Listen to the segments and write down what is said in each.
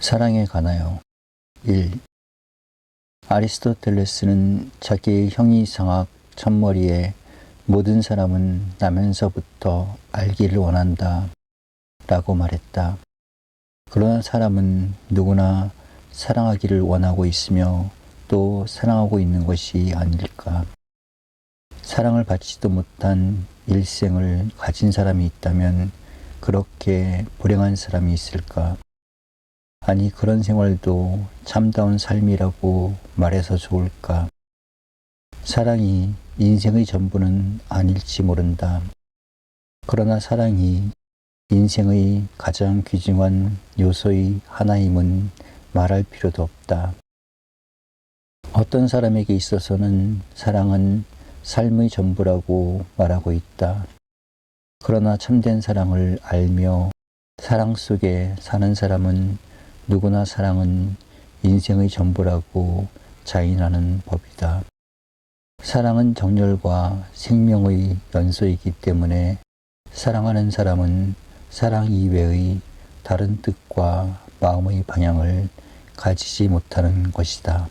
사랑에 관하여 1. 아리스토텔레스는 자기의 형이상학 첫머리에 모든 사람은 나면서부터 알기를 원한다 라고 말했다. 그러나 사람은 누구나 사랑하기를 원하고 있으며 또 사랑하고 있는 것이 아닐까. 사랑을 받지도 못한 일생을 가진 사람이 있다면 그렇게 불행한 사람이 있을까. 아니, 그런 생활도 참다운 삶이라고 말해서 좋을까. 사랑이 인생의 전부는 아닐지 모른다. 그러나 사랑이 인생의 가장 귀중한 요소의 하나임은 말할 필요도 없다. 어떤 사람에게 있어서는 사랑은 삶의 전부라고 말하고 있다. 그러나 참된 사랑을 알며 사랑 속에 사는 사람은 누구나 사랑은 인생의 전부라고 자인하는 법이다. 사랑은 정열과 생명의 연소이기 때문에 사랑하는 사람은 사랑 이외의 다른 뜻과 마음의 방향을 가지지 못하는 것이다.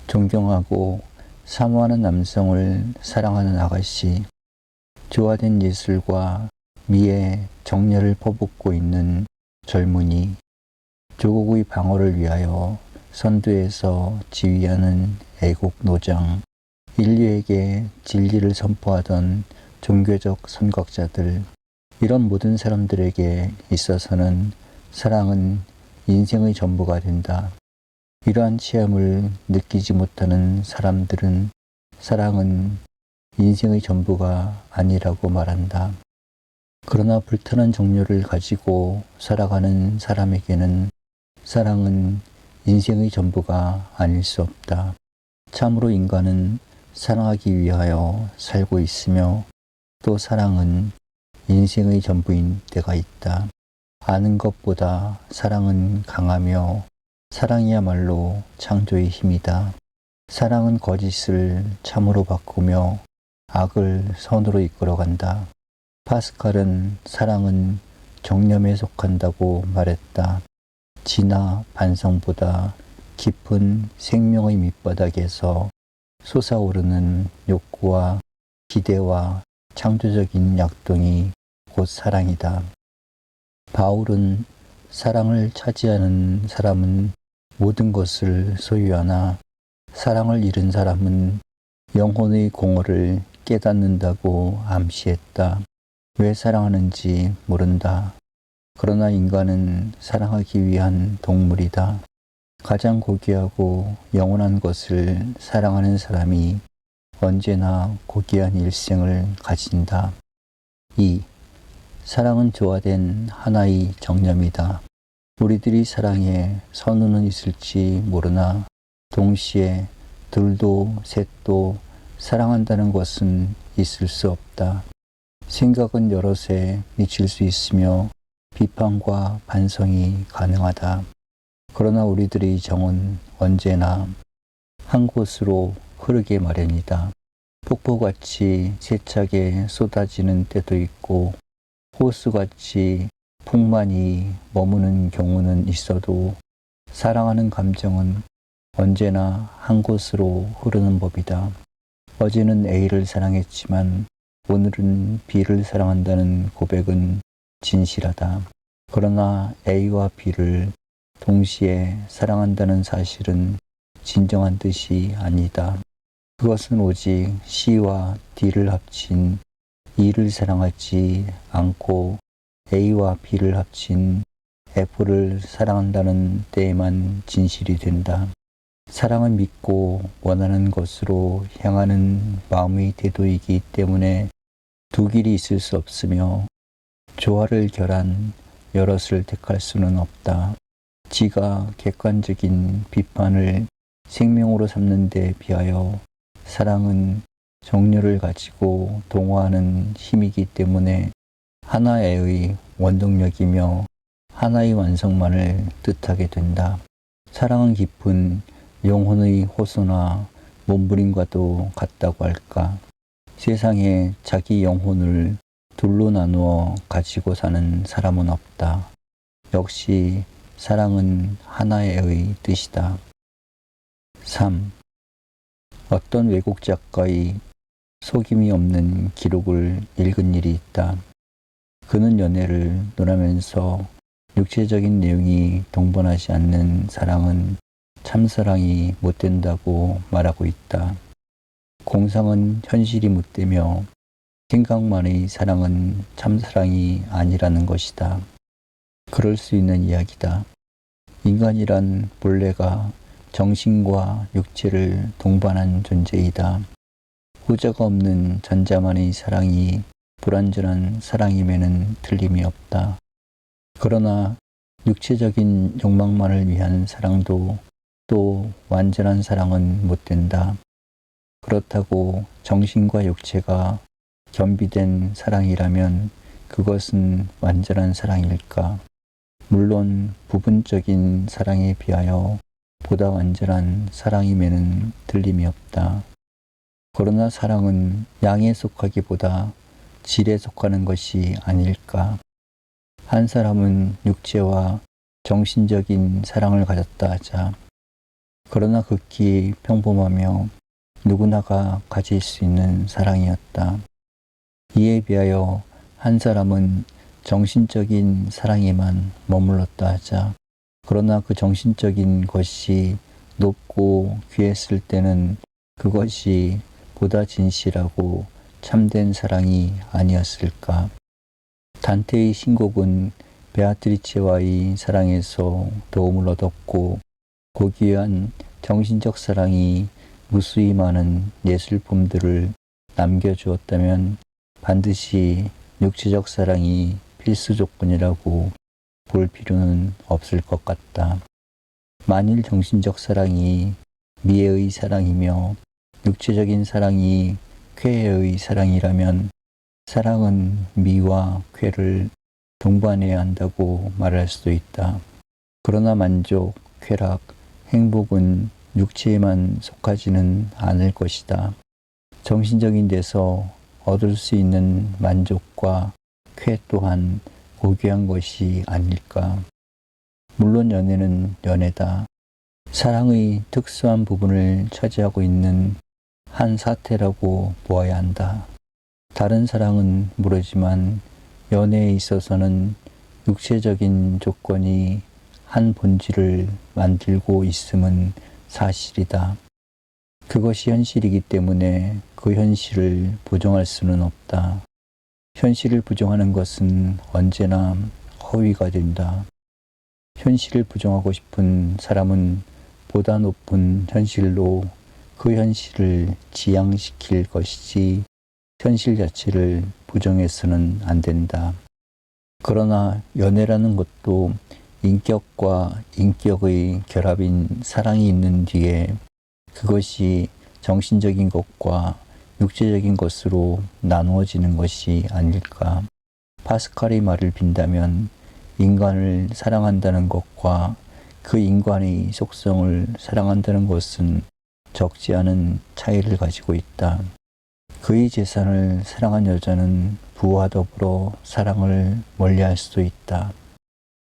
존경하고 사모하는 남성을 사랑하는 아가씨, 조화된 예술과 미의 정열을 퍼붓고 있는 젊은이, 조국의 방어를 위하여 선두에서 지휘하는 애국 노장, 인류에게 진리를 선포하던 종교적 선각자들, 이런 모든 사람들에게 있어서는 사랑은 인생의 전부가 된다. 이러한 체험을 느끼지 못하는 사람들은 사랑은 인생의 전부가 아니라고 말한다. 그러나 불타는 정열을 가지고 살아가는 사람에게는 사랑은 인생의 전부가 아닐 수 없다. 참으로 인간은 사랑하기 위하여 살고 있으며 또 사랑은 인생의 전부인 때가 있다. 아는 것보다 사랑은 강하며 사랑이야말로 창조의 힘이다. 사랑은 거짓을 참으로 바꾸며 악을 선으로 이끌어간다. 파스칼은 사랑은 정념에 속한다고 말했다. 진화 반성보다 깊은 생명의 밑바닥에서 솟아오르는 욕구와 기대와 창조적인 약동이 곧 사랑이다. 바울은 사랑을 차지하는 사람은 모든 것을 소유하나 사랑을 잃은 사람은 영혼의 공허를 깨닫는다고 암시했다. 왜 사랑하는지 모른다. 그러나 인간은 사랑하기 위한 동물이다. 가장 고귀하고 영원한 것을 사랑하는 사람이 언제나 고귀한 일생을 가진다. 2. 사랑은 조화된 하나의 정념이다. 우리들이 사랑에 선우는 있을지 모르나 동시에 둘도 셋도 사랑한다는 것은 있을 수 없다. 생각은 여럿에 미칠 수 있으며 비판과 반성이 가능하다. 그러나 우리들의 정은 언제나 한 곳으로 흐르게 마련이다. 폭포같이 세차게 쏟아지는 때도 있고 호수같이 풍만이 머무는 경우는 있어도 사랑하는 감정은 언제나 한 곳으로 흐르는 법이다. 어제는 A를 사랑했지만 오늘은 B를 사랑한다는 고백은 진실하다. 그러나 A와 B를 동시에 사랑한다는 사실은 진정한 뜻이 아니다. 그것은 오직 C와 D를 합친 E를 사랑하지 않고 A와 B를 합친 F를 사랑한다는 때에만 진실이 된다. 사랑은 믿고 원하는 것으로 향하는 마음의 태도이기 때문에 두 길이 있을 수 없으며 조화를 결한 여럿을 택할 수는 없다. 지가 객관적인 비판을 생명으로 삼는 데 비하여 사랑은 정열을 가지고 동화하는 힘이기 때문에 하나의 원동력이며 하나의 완성만을 뜻하게 된다. 사랑은 깊은 영혼의 호소나 몸부림과도 같다고 할까. 세상에 자기 영혼을 둘로 나누어 가지고 사는 사람은 없다. 역시 사랑은 하나의 뜻이다. 3. 어떤 외국 작가의 속임이 없는 기록을 읽은 일이 있다. 그는 연애를 논하면서 육체적인 내용이 동반하지 않는 사랑은 참사랑이 못 된다고 말하고 있다. 공상은 현실이 못 되며 생각만의 사랑은 참사랑이 아니라는 것이다. 그럴 수 있는 이야기다. 인간이란 본래가 정신과 육체를 동반한 존재이다. 후자가 없는 전자만의 사랑이 불완전한 사랑임에는 틀림이 없다. 그러나 육체적인 욕망만을 위한 사랑도 또 완전한 사랑은 못 된다. 그렇다고 정신과 육체가 겸비된 사랑이라면 그것은 완전한 사랑일까? 물론 부분적인 사랑에 비하여 보다 완전한 사랑임에는 틀림이 없다. 그러나 사랑은 양에 속하기보다 질에 속하는 것이 아닐까? 한 사람은 육체와 정신적인 사랑을 가졌다 하자. 그러나 극히 평범하며 누구나가 가질 수 있는 사랑이었다. 이에 비하여 한 사람은 정신적인 사랑에만 머물렀다 하자. 그러나 그 정신적인 것이 높고 귀했을 때는 그것이 보다 진실하고 참된 사랑이 아니었을까. 단테의 신곡은 베아트리체와의 사랑에서 도움을 얻었고 고귀한 정신적 사랑이 무수히 많은 예술품들을 남겨주었다면 반드시 육체적 사랑이 필수 조건이라고 볼 필요는 없을 것 같다. 만일 정신적 사랑이 미의 사랑이며 육체적인 사랑이 쾌의 사랑이라면 사랑은 미와 쾌를 동반해야 한다고 말할 수도 있다. 그러나 만족, 쾌락, 행복은 육체에만 속하지는 않을 것이다. 정신적인 데서 얻을 수 있는 만족과 쾌 또한 고귀한 것이 아닐까. 물론 연애는 연애다. 사랑의 특수한 부분을 차지하고 있는 한 사태라고 보아야 한다. 다른 사랑은 모르지만 연애에 있어서는 육체적인 조건이 한 본질을 만들고 있음은 사실이다. 그것이 현실이기 때문에 그 현실을 부정할 수는 없다. 현실을 부정하는 것은 언제나 허위가 된다. 현실을 부정하고 싶은 사람은 보다 높은 현실로 그 현실을 지향시킬 것이지 현실 자체를 부정해서는 안 된다. 그러나 연애라는 것도 인격과 인격의 결합인 사랑이 있는 뒤에 그것이 정신적인 것과 육체적인 것으로 나누어지는 것이 아닐까. 파스칼의 말을 빈다면 인간을 사랑한다는 것과 그 인간의 속성을 사랑한다는 것은 적지 않은 차이를 가지고 있다. 그의 재산을 사랑한 여자는 부와 더불어 사랑을 멀리할 수도 있다.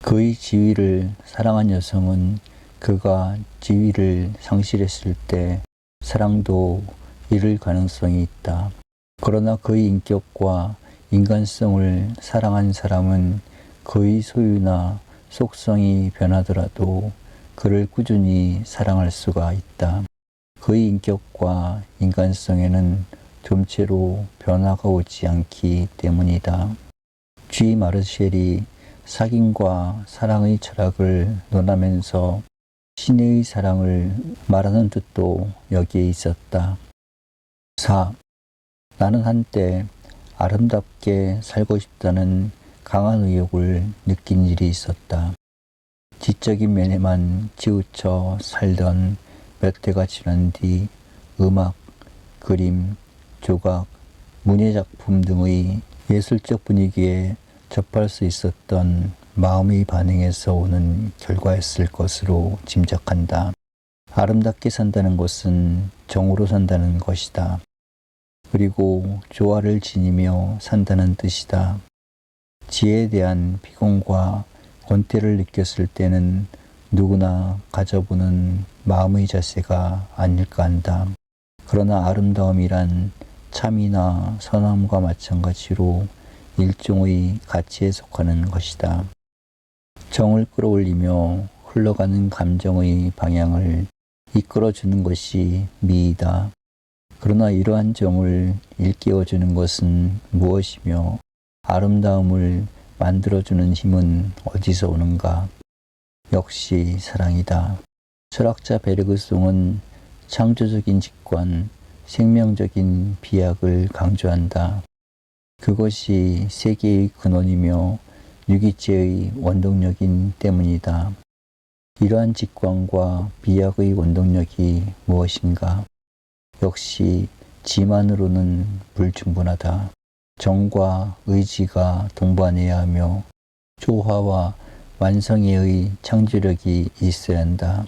그의 지위를 사랑한 여성은 그가 지위를 상실했을 때 사랑도 잃을 가능성이 있다. 그러나 그의 인격과 인간성을 사랑한 사람은 그의 소유나 속성이 변하더라도 그를 꾸준히 사랑할 수가 있다. 그의 인격과 인간성에는 좀채로 변화가 오지 않기 때문이다. G. 마르쉘이 사귐과 사랑의 철학을 논하면서 신의 사랑을 말하는 뜻도 여기에 있었다. 4. 나는 한때 아름답게 살고 싶다는 강한 의욕을 느낀 일이 있었다. 지적인 면에만 치우쳐 살던 몇 해가 지난 뒤 음악, 그림, 조각, 문예작품 등의 예술적 분위기에 접할 수 있었던 마음의 반응에서 오는 결과였을 것으로 짐작한다. 아름답게 산다는 것은 정으로 산다는 것이다. 그리고 조화를 지니며 산다는 뜻이다. 지혜에 대한 피곤과 권태를 느꼈을 때는 누구나 가져보는 마음의 자세가 아닐까 한다. 그러나 아름다움이란 참이나 선함과 마찬가지로 일종의 가치에 속하는 것이다. 정을 끌어올리며 흘러가는 감정의 방향을 이끌어주는 것이 미이다. 그러나 이러한 정을 일깨워주는 것은 무엇이며 아름다움을 만들어주는 힘은 어디서 오는가? 역시 사랑이다. 철학자 베르그송은 창조적인 직관, 생명적인 비약을 강조한다. 그것이 세계의 근원이며 유기체의 원동력인 때문이다. 이러한 직관과 비약의 원동력이 무엇인가? 역시 지만으로는 불충분하다. 정과 의지가 동반해야 하며 조화와 완성의 창조력이 있어야 한다.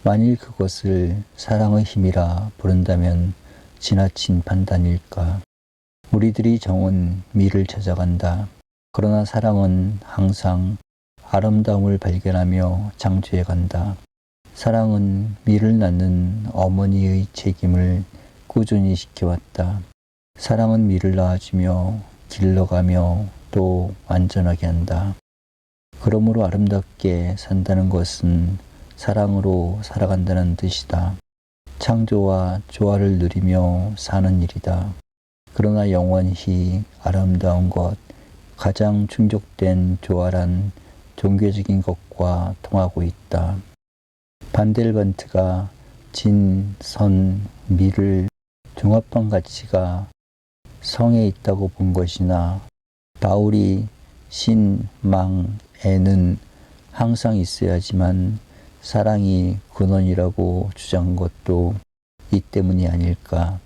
만일 그것을 사랑의 힘이라 부른다면 지나친 판단일까? 우리들이 정은 미를 찾아간다. 그러나 사랑은 항상 아름다움을 발견하며 창조해 간다. 사랑은 미를 낳는 어머니의 책임을 꾸준히 지켜왔다. 사랑은 미를 낳아주며 길러가며 또 완전하게 한다. 그러므로 아름답게 산다는 것은 사랑으로 살아간다는 뜻이다. 창조와 조화를 누리며 사는 일이다. 그러나 영원히 아름다운 것, 가장 충족된 조화란 종교적인 것과 통하고 있다. 반델반트가 진, 선, 미를 종합한 가치가 성에 있다고 본 것이나 바울이 신, 망, 애는 항상 있어야지만 사랑이 근원이라고 주장한 것도 이 때문이 아닐까.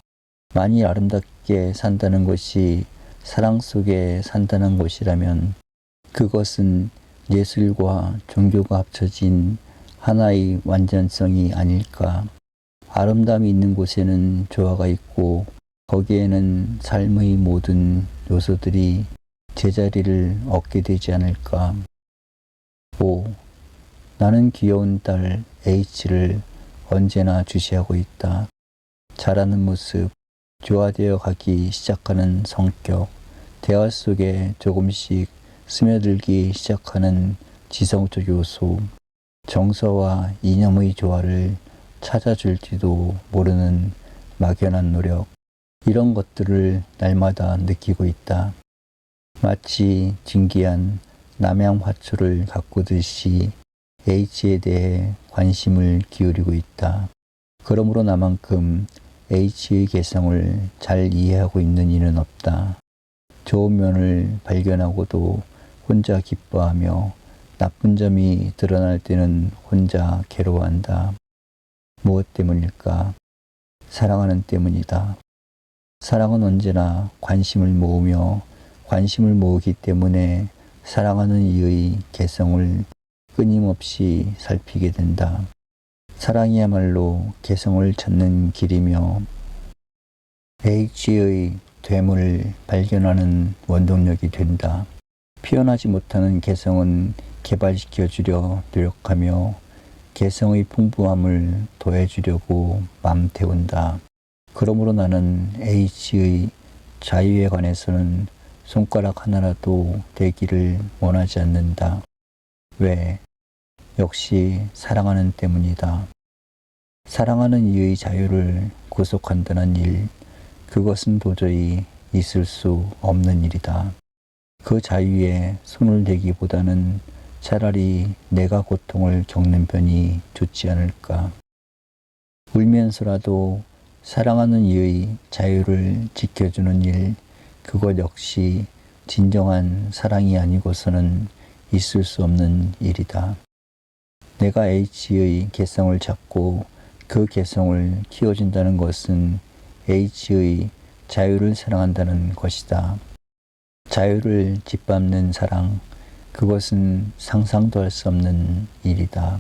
만일 아름답게 산다는 것이 사랑 속에 산다는 것이라면 그것은 예술과 종교가 합쳐진 하나의 완전성이 아닐까. 아름다움이 있는 곳에는 조화가 있고 거기에는 삶의 모든 요소들이 제자리를 얻게 되지 않을까. 5. 나는 귀여운 딸 H를 언제나 주시하고 있다. 자라는 모습, 조화되어 가기 시작하는 성격, 대화 속에 조금씩 스며들기 시작하는 지성적 요소, 정서와 이념의 조화를 찾아줄지도 모르는 막연한 노력, 이런 것들을 날마다 느끼고 있다. 마치 진기한 남양화초를 가꾸듯이 H에 대해 관심을 기울이고 있다. 그러므로 나만큼 H의 개성을 잘 이해하고 있는 이는 없다. 좋은 면을 발견하고도 혼자 기뻐하며 나쁜 점이 드러날 때는 혼자 괴로워한다. 무엇 때문일까? 사랑하는 때문이다. 사랑은 언제나 관심을 모으며 관심을 모으기 때문에 사랑하는 이의 개성을 끊임없이 살피게 된다. 사랑이야말로 개성을 찾는 길이며 H의 됨을 발견하는 원동력이 된다. 피어나지 못하는 개성은 개발시켜 주려 노력하며 개성의 풍부함을 더해주려고 맘 태운다. 그러므로 나는 H의 자유에 관해서는 손가락 하나라도 대기를 원하지 않는다. 왜? 역시 사랑하는 때문이다. 사랑하는 이의 자유를 구속한다는 일, 그것은 도저히 있을 수 없는 일이다. 그 자유에 손을 대기보다는 차라리 내가 고통을 겪는 편이 좋지 않을까. 울면서라도 사랑하는 이의 자유를 지켜주는 일, 그것 역시 진정한 사랑이 아니고서는 있을 수 없는 일이다. 내가 H의 개성을 찾고 그 개성을 키워준다는 것은 H의 자유를 사랑한다는 것이다. 자유를 짓밟는 사랑, 그것은 상상도 할 수 없는 일이다.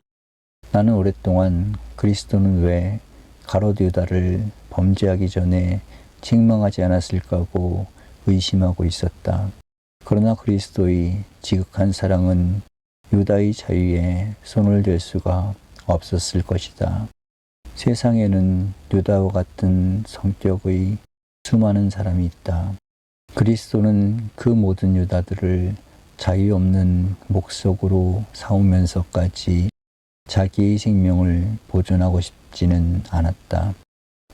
나는 오랫동안 그리스도는 왜 가롯 유다를 범죄하기 전에 책망하지 않았을까고 의심하고 있었다. 그러나 그리스도의 지극한 사랑은 유다의 자유에 손을 댈 수가 없었을 것이다. 세상에는 유다와 같은 성격의 수많은 사람이 있다. 그리스도는 그 모든 유다들을 자유 없는 목석으로 삼으면서까지 자기의 생명을 보존하고 싶지는 않았다.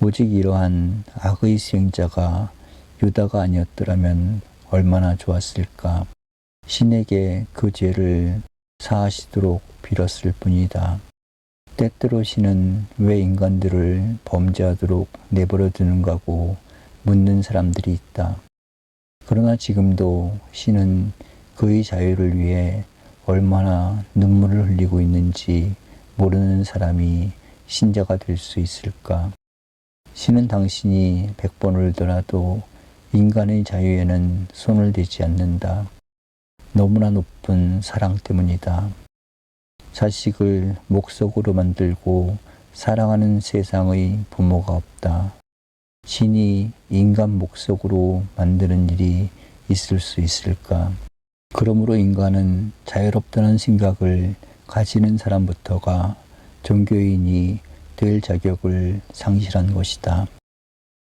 오직 이러한 악의 수행자가 유다가 아니었더라면 얼마나 좋았을까. 신에게 그 죄를 사하시도록 빌었을 뿐이다. 때때로 신은 왜 인간들을 범죄하도록 내버려 두는가고 묻는 사람들이 있다. 그러나 지금도 신은 그의 자유를 위해 얼마나 눈물을 흘리고 있는지 모르는 사람이 신자가 될 수 있을까? 신은 당신이 100번을 울더라도 인간의 자유에는 손을 대지 않는다. 너무나 높은 사랑 때문이다. 자식을 목석으로 만들고 사랑하는 세상의 부모가 없다. 신이 인간 목석으로 만드는 일이 있을 수 있을까? 그러므로 인간은 자유롭다는 생각을 가지는 사람부터가 종교인이 될 자격을 상실한 것이다.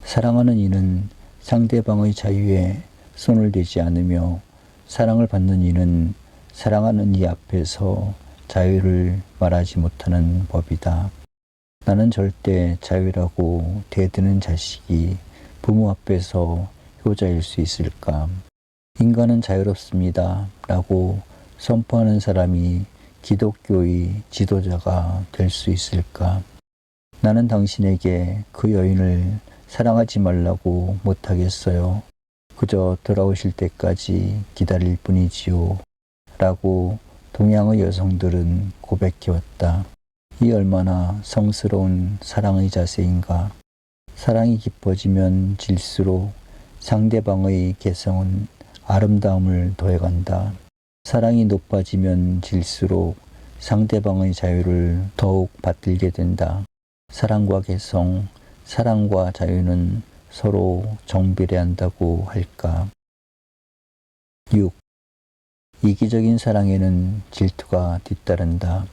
사랑하는 이는 상대방의 자유에 손을 대지 않으며 사랑을 받는 이는 사랑하는 이 앞에서 자유를 말하지 못하는 법이다. 나는 절대 자유라고 대드는 자식이 부모 앞에서 효자일 수 있을까? 인간은 자유롭습니다 라고 선포하는 사람이 기독교의 지도자가 될 수 있을까? 나는 당신에게 그 여인을 사랑하지 말라고 못하겠어요. 그저 돌아오실 때까지 기다릴 뿐이지요. 라고 동양의 여성들은 고백해왔다. 이 얼마나 성스러운 사랑의 자세인가. 사랑이 깊어지면 질수록 상대방의 개성은 아름다움을 더해간다. 사랑이 높아지면 질수록 상대방의 자유를 더욱 받들게 된다. 사랑과 개성, 사랑과 자유는 서로 정비례한다고 할까. 6. 이기적인 사랑에는 질투가 뒤따른다.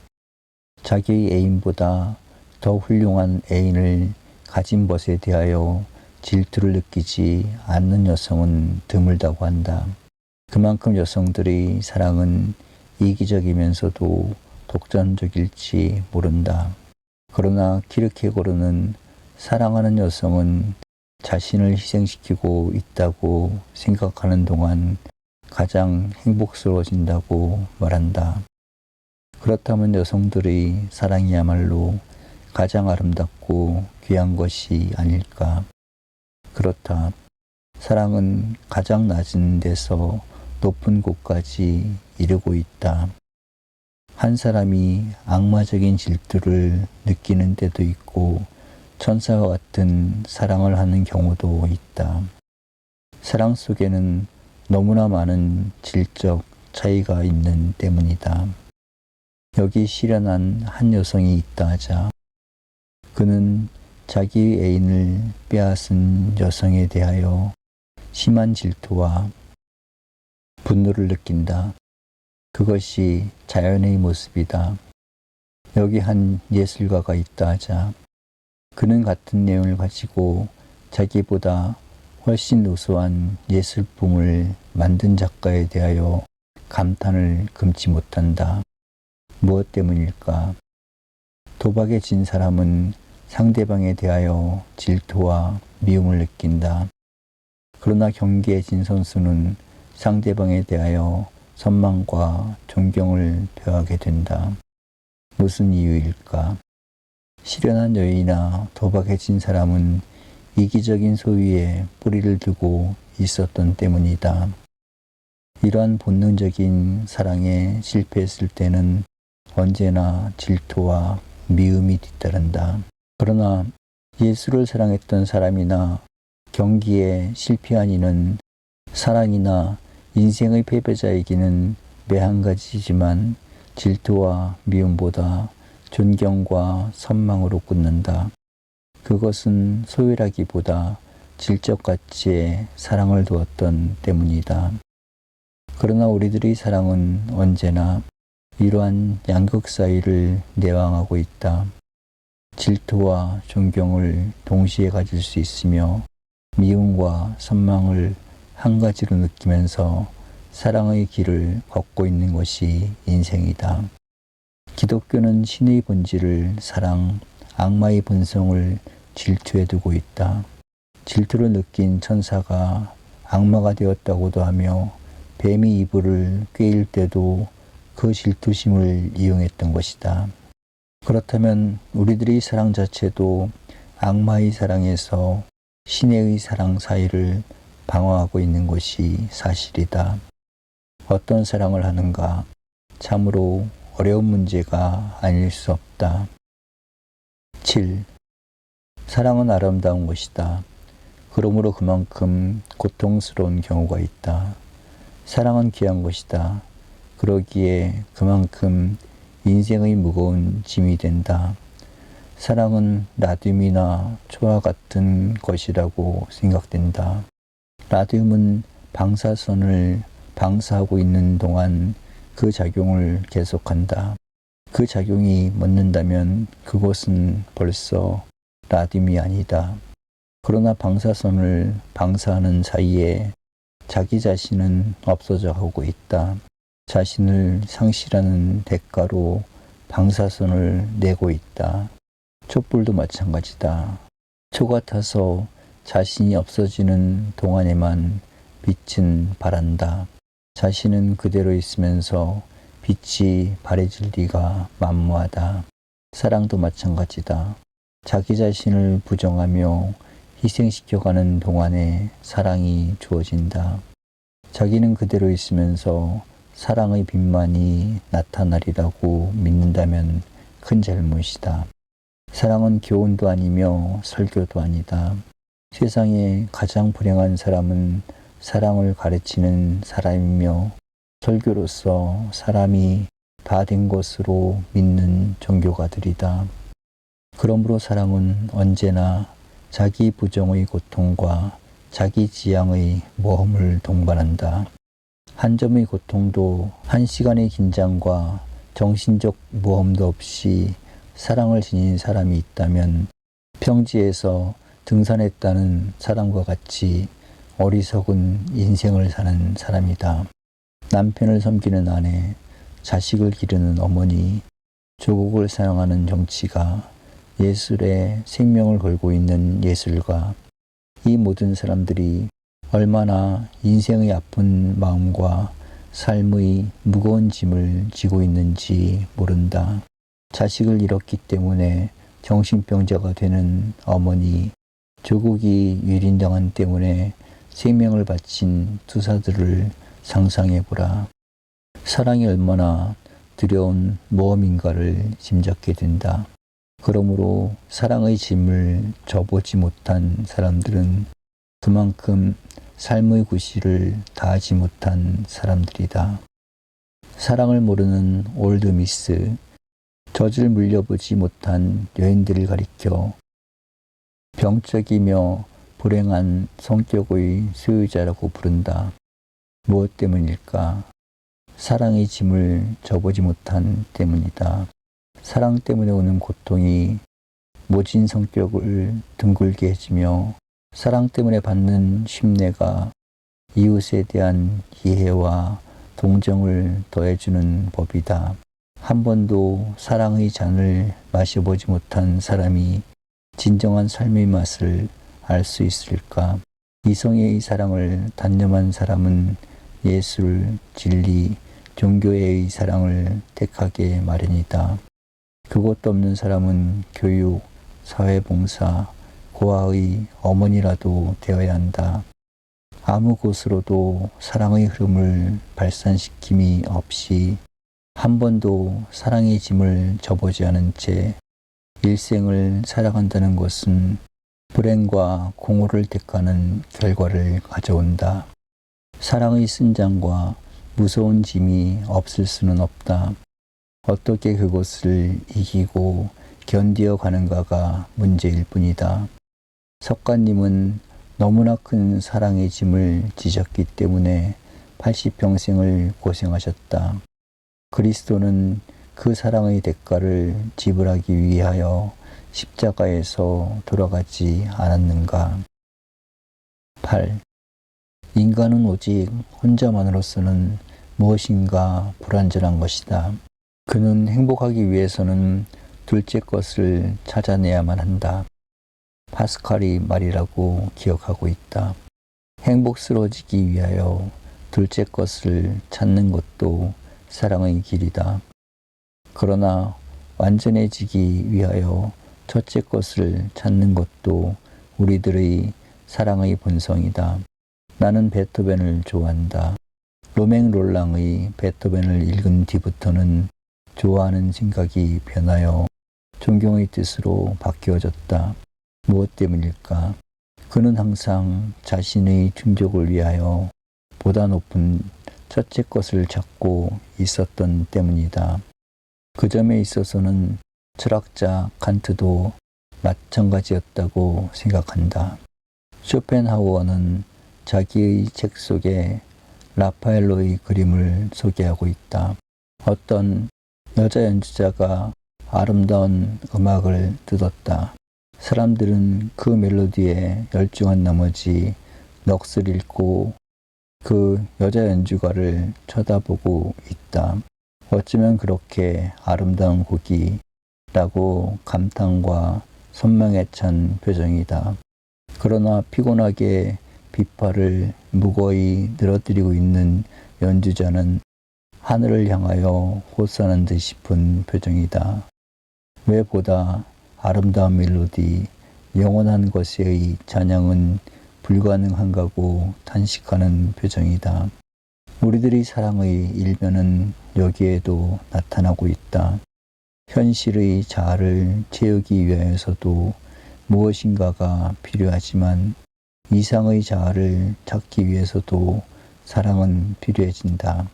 자기의 애인보다 더 훌륭한 애인을 가진 것에 대하여 질투를 느끼지 않는 여성은 드물다고 한다. 그만큼 여성들의 사랑은 이기적이면서도 독점적일지 모른다. 그러나 키르케고르는 사랑하는 여성은 자신을 희생시키고 있다고 생각하는 동안 가장 행복스러워진다고 말한다. 그렇다면 여성들의 사랑이야말로 가장 아름답고 귀한 것이 아닐까. 그렇다. 사랑은 가장 낮은 데서 높은 곳까지 이르고 있다. 한 사람이 악마적인 질투를 느끼는 때도 있고 천사와 같은 사랑을 하는 경우도 있다. 사랑 속에는 너무나 많은 질적 차이가 있는 때문이다. 여기 실현한 한 여성이 있다 하자. 그는 자기 애인을 빼앗은 여성에 대하여 심한 질투와 분노를 느낀다. 그것이 자연의 모습이다. 여기 한 예술가가 있다 하자. 그는 같은 내용을 가지고 자기보다 훨씬 우수한 예술품을 만든 작가에 대하여 감탄을 금치 못한다. 무엇 때문일까? 도박에 진 사람은 상대방에 대하여 질투와 미움을 느낀다. 그러나 경기에 진 선수는 상대방에 대하여 선망과 존경을 표하게 된다. 무슨 이유일까? 실현한 여인이나 도박에 진 사람은 이기적인 소유에 뿌리를 두고 있었던 때문이다. 이러한 본능적인 사랑에 실패했을 때는 언제나 질투와 미움이 뒤따른다. 그러나 예수를 사랑했던 사람이나 경기에 실패한 이는 사랑이나 인생의 패배자에게는 매한가지지만 질투와 미움보다 존경과 선망으로 굳는다. 그것은 소유라기보다 질적 가치에 사랑을 두었던 때문이다. 그러나 우리들의 사랑은 언제나 이러한 양극 사이를 내왕하고 있다. 질투와 존경을 동시에 가질 수 있으며 미움과 선망을 한 가지로 느끼면서 사랑의 길을 걷고 있는 것이 인생이다. 기독교는 신의 본질을 사랑, 악마의 본성을 질투에 두고 있다. 질투를 느낀 천사가 악마가 되었다고도 하며 뱀이 이불을 꿰일 때도 그 질투심을 이용했던 것이다. 그렇다면 우리들의 사랑 자체도 악마의 사랑에서 신의 사랑 사이를 방어하고 있는 것이 사실이다. 어떤 사랑을 하는가? 참으로 어려운 문제가 아닐 수 없다. 7. 사랑은 아름다운 것이다. 그러므로 그만큼 고통스러운 경우가 있다. 사랑은 귀한 것이다. 그러기에 그만큼 인생의 무거운 짐이 된다. 사랑은 라듐이나 초와 같은 것이라고 생각된다. 라듐은 방사선을 방사하고 있는 동안 그 작용을 계속한다. 그 작용이 멎는다면 그것은 벌써 라듐이 아니다. 그러나 방사선을 방사하는 사이에 자기 자신은 없어져 가고 있다. 자신을 상실하는 대가로 방사선을 내고 있다. 촛불도 마찬가지다. 초가 타서 자신이 없어지는 동안에만 빛은 발한다. 자신은 그대로 있으면서 빛이 바래질 리가 만무하다. 사랑도 마찬가지다. 자기 자신을 부정하며 희생시켜가는 동안에 사랑이 주어진다. 자기는 그대로 있으면서 사랑의 빛만이 나타나리라고 믿는다면 큰 잘못이다. 사랑은 교훈도 아니며 설교도 아니다. 세상에 가장 불행한 사람은 사랑을 가르치는 사람이며 설교로서 사람이 다 된 것으로 믿는 종교가들이다. 그러므로 사랑은 언제나 자기 부정의 고통과 자기 지향의 모험을 동반한다. 한 점의 고통도 한 시간의 긴장과 정신적 모험도 없이 사랑을 지닌 사람이 있다면 평지에서 등산했다는 사람과 같이 어리석은 인생을 사는 사람이다. 남편을 섬기는 아내, 자식을 기르는 어머니, 조국을 사랑하는 정치가, 예술에 생명을 걸고 있는 예술가, 이 모든 사람들이 얼마나 인생의 아픈 마음과 삶의 무거운 짐을 지고 있는지 모른다. 자식을 잃었기 때문에 정신병자가 되는 어머니, 조국이 유린당한 때문에 생명을 바친 투사들을 상상해보라. 사랑이 얼마나 두려운 모험인가를 짐작게 된다. 그러므로 사랑의 짐을 져보지 못한 사람들은 그만큼 삶의 구실을 다하지 못한 사람들이다. 사랑을 모르는 올드미스, 젖을 물려보지 못한 여인들을 가리켜 병적이며 불행한 성격의 소유자라고 부른다. 무엇 때문일까? 사랑의 짐을 져보지 못한 때문이다. 사랑 때문에 오는 고통이 모진 성격을 둥글게 해주며 사랑 때문에 받는 쉼내가 이웃에 대한 이해와 동정을 더해주는 법이다. 한 번도 사랑의 잔을 마셔보지 못한 사람이 진정한 삶의 맛을 알 수 있을까? 이성의 사랑을 단념한 사람은 예술, 진리, 종교의 사랑을 택하게 마련이다. 그것도 없는 사람은 교육, 사회봉사, 고아의 어머니라도 되어야 한다. 아무 곳으로도 사랑의 흐름을 발산시킴이 없이 한 번도 사랑의 짐을 져보지 않은 채 일생을 살아간다는 것은 불행과 공허를 택하는 결과를 가져온다. 사랑의 쓴장과 무서운 짐이 없을 수는 없다. 어떻게 그것을 이기고 견디어 가는가가 문제일 뿐이다. 석가님은 너무나 큰 사랑의 짐을 지셨기 때문에 80평생을 고생하셨다. 그리스도는 그 사랑의 대가를 지불하기 위하여 십자가에서 돌아가지 않았는가? 8. 인간은 오직 혼자만으로서는 무엇인가 불완전한 것이다. 그는 행복하기 위해서는 둘째 것을 찾아내야만 한다. 파스칼이 말이라고 기억하고 있다. 행복스러워지기 위하여 둘째 것을 찾는 것도 사랑의 길이다. 그러나 완전해지기 위하여 첫째 것을 찾는 것도 우리들의 사랑의 본성이다. 나는 베토벤을 좋아한다. 로맹 롤랑의 베토벤을 읽은 뒤부터는 좋아하는 생각이 변하여 존경의 뜻으로 바뀌어졌다. 무엇 때문일까? 그는 항상 자신의 충족을 위하여 보다 높은 첫째 것을 찾고 있었던 때문이다. 그 점에 있어서는 철학자 칸트도 마찬가지였다고 생각한다. 쇼펜하우어는 자기의 책 속에 라파엘로의 그림을 소개하고 있다. 어떤 여자 연주자가 아름다운 음악을 뜯었다. 사람들은 그 멜로디에 열중한 나머지 넋을 잃고 그 여자 연주가를 쳐다보고 있다. 어쩌면 그렇게 아름다운 곡이라고 감탄과 선망에 찬 표정이다. 그러나 피곤하게 비파를 무거이 늘어뜨리고 있는 연주자는 하늘을 향하여 호소하는 듯 싶은 표정이다. 왜 보다 아름다운 멜로디, 영원한 것의 찬양은 불가능한가고 탄식하는 표정이다. 우리들의 사랑의 일면은 여기에도 나타나고 있다. 현실의 자아를 채우기 위해서도 무엇인가가 필요하지만 이상의 자아를 찾기 위해서도 사랑은 필요해진다.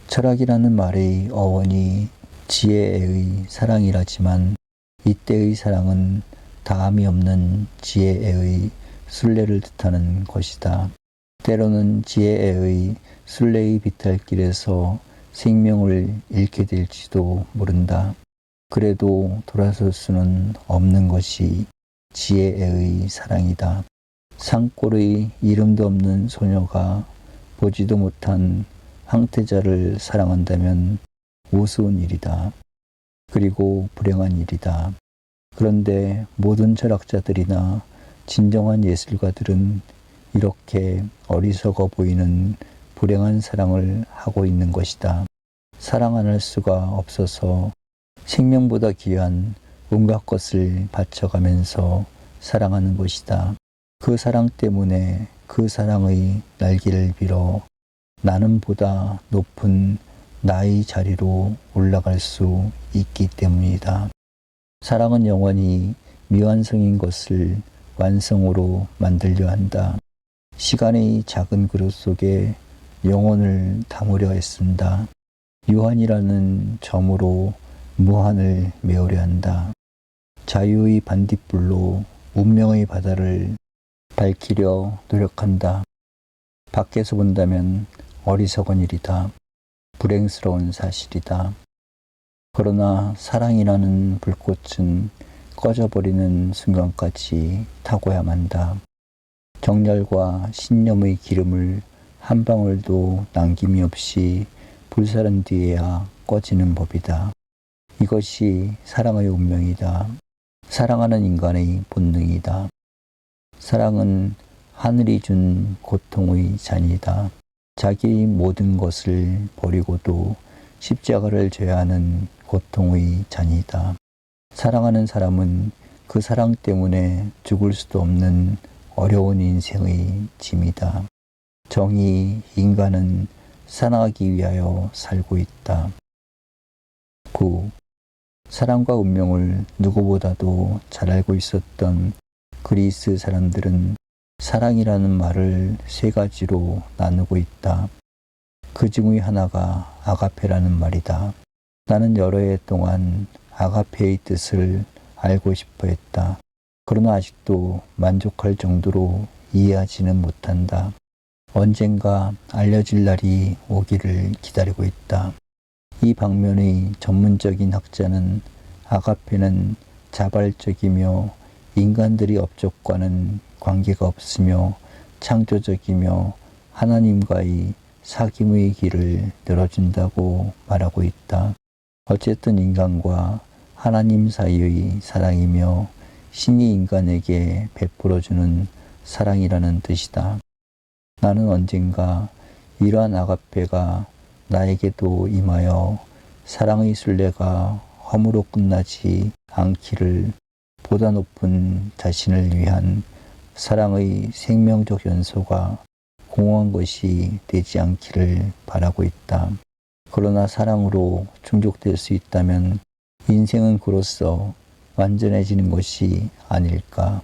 철학이라는 말의 어원이 지혜의 사랑이라지만 이때의 사랑은 다함이 없는 지혜의 순례를 뜻하는 것이다. 때로는 지혜의 순례의 비탈길에서 생명을 잃게 될지도 모른다. 그래도 돌아설 수는 없는 것이 지혜의 사랑이다. 산골의 이름도 없는 소녀가 보지도 못한 황태자를 사랑한다면 우스운 일이다. 그리고 불행한 일이다. 그런데 모든 철학자들이나 진정한 예술가들은 이렇게 어리석어 보이는 불행한 사랑을 하고 있는 것이다. 사랑 안 할 수가 없어서 생명보다 귀한 온갖 것을 바쳐가면서 사랑하는 것이다. 그 사랑 때문에 그 사랑의 날개를 빌어 나는 보다 높은 나의 자리로 올라갈 수 있기 때문이다. 사랑은 영원히 미완성인 것을 완성으로 만들려 한다. 시간의 작은 그릇 속에 영혼을 담으려 애쓴다. 유한이라는 점으로 무한을 메우려 한다. 자유의 반딧불로 운명의 바다를 밝히려 노력한다. 밖에서 본다면 어리석은 일이다. 불행스러운 사실이다. 그러나 사랑이라는 불꽃은 꺼져버리는 순간까지 타고야만 한다. 정열과 신념의 기름을 한 방울도 남김이 없이 불사른 뒤에야 꺼지는 법이다. 이것이 사랑의 운명이다. 사랑하는 인간의 본능이다. 사랑은 하늘이 준 고통의 잔이다. 자기의 모든 것을 버리고도 십자가를 져야 하는 고통의 잔이다. 사랑하는 사람은 그 사랑 때문에 죽을 수도 없는 어려운 인생의 짐이다. 정의 인간은 사랑하기 위하여 살고 있다. 9. 사랑과 운명을 누구보다도 잘 알고 있었던 그리스 사람들은 사랑이라는 말을 세 가지로 나누고 있다. 그 중의 하나가 아가페라는 말이다. 나는 여러 해 동안 아가페의 뜻을 알고 싶어 했다. 그러나 아직도 만족할 정도로 이해하지는 못한다. 언젠가 알려질 날이 오기를 기다리고 있다. 이 방면의 전문적인 학자는 아가페는 자발적이며 인간들의 업적과는 관계가 없으며 창조적이며 하나님과의 사귐의 길을 열어준다고 말하고 있다. 어쨌든 인간과 하나님 사이의 사랑이며 신이 인간에게 베풀어주는 사랑이라는 뜻이다. 나는 언젠가 이러한 아가페가 나에게도 임하여 사랑의 순례가 허무로 끝나지 않기를 보다 높은 자신을 위한 사랑의 생명적 연소가 공허한 것이 되지 않기를 바라고 있다. 그러나 사랑으로 충족될 수 있다면 인생은 그로써 완전해지는 것이 아닐까.